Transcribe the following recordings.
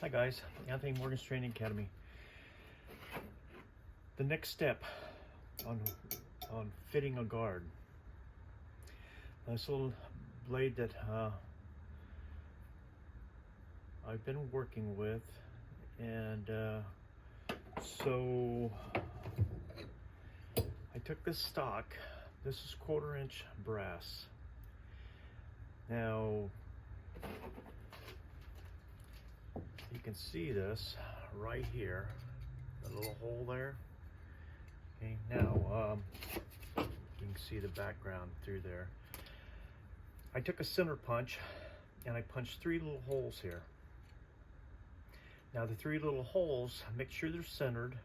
Hi guys, Anthony Morgan's Training Academy. The next step on fitting a guard. This little blade that I've been working with, and so I took this stock. This is 1/4 inch brass. Now you can see this right here, the little hole there. Okay, now you can see the background through there. I took a center punch and I punched 3 little holes here. Now the 3 little holes, make sure they're centered.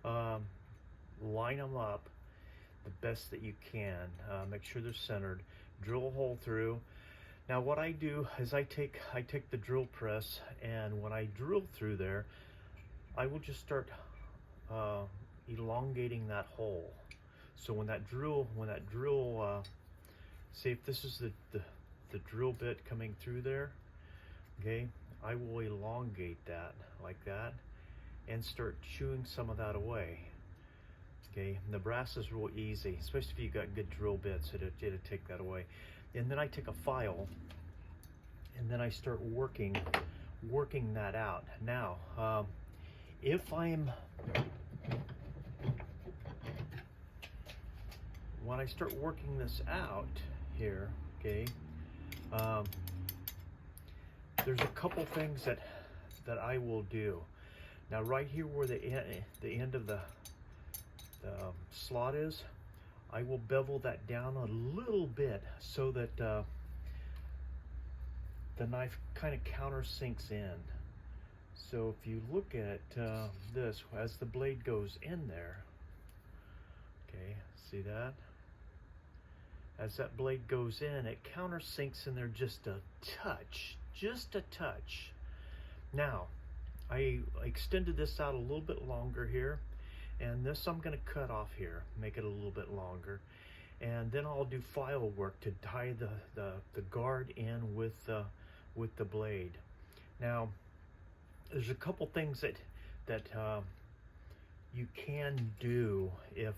Line them up the best that you can. Make sure they're centered. Drill a hole through. Now what I do is I take the drill press, and when I drill through there, I will just start elongating that hole. So when that drill, say if this is the drill bit coming through there, okay, I will elongate that like that and start chewing some of that away. Okay, and the brass is real easy, especially if you got good drill bits. It'll take that away. And then I take a file and then I start working that out. Now when I start working this out here, okay, there's a couple things that I will do. Now right here where the end of the slot is, I will bevel that down a little bit so that the knife kind of countersinks in. So if you look at this, as the blade goes in there, okay, see that? As that blade goes in, it countersinks in there just a touch. Now, I extended this out a little bit longer here, and this I'm going to cut off here, make it a little bit longer, and then I'll do file work to tie the guard in with the blade. Now, there's a couple things that you can do if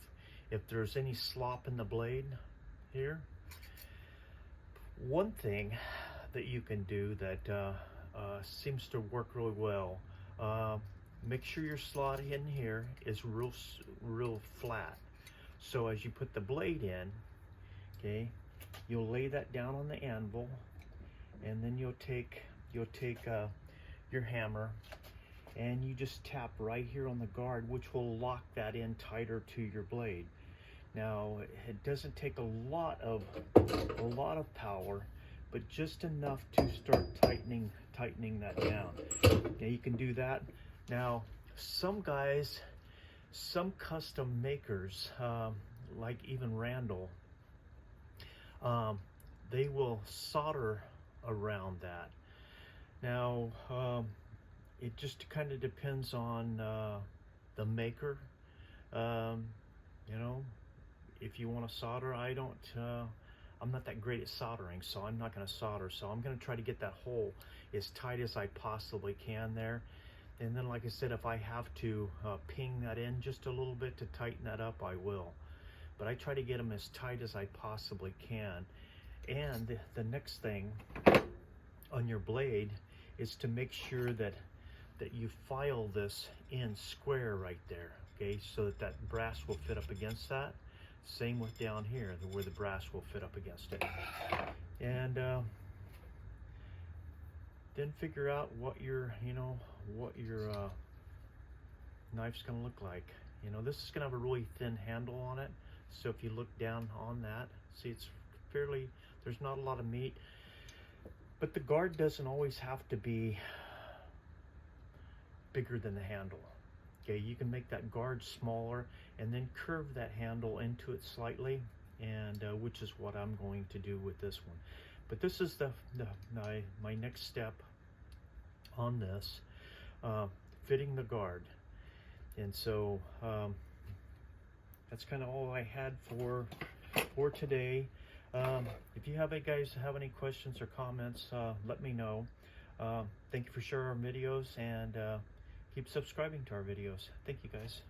there's any slop in the blade here. One thing that you can do that seems to work really well, make sure your slot in here is real flat. So as you put the blade in, okay, you'll lay that down on the anvil, and then you'll take your hammer and you just tap right here on the guard, which will lock that in tighter to your blade. Now it doesn't take a lot of power, but just enough to start tightening that down. Now you can do that. Now some guys, some custom makers, like even Randall, they will solder around that. Now it just kind of depends on the maker. You know, if you want to solder, I'm not that great at soldering, so I'm not going to solder. So I'm going to try to get that hole as tight as I possibly can there. And then, like I said, if I have to ping that in just a little bit to tighten that up, I will. But I try to get them as tight as I possibly can. And the next thing on your blade is to make sure that you file this in square right there, okay, so that brass will fit up against that. Same with down here, where the brass will fit up against it. And then figure out what your knife's gonna look like. You know, this is gonna have a really thin handle on it. So if you look down on that, see it's there's not a lot of meat. But the guard doesn't always have to be bigger than the handle. Okay, you can make that guard smaller and then curve that handle into it slightly, and which is what I'm going to do with this one. But this is my next step on this, fitting the guard. And so that's kind of all I had for today. If you guys have any questions or comments, let me know. Thank you for sharing our videos, and keep subscribing to our videos. Thank you, guys.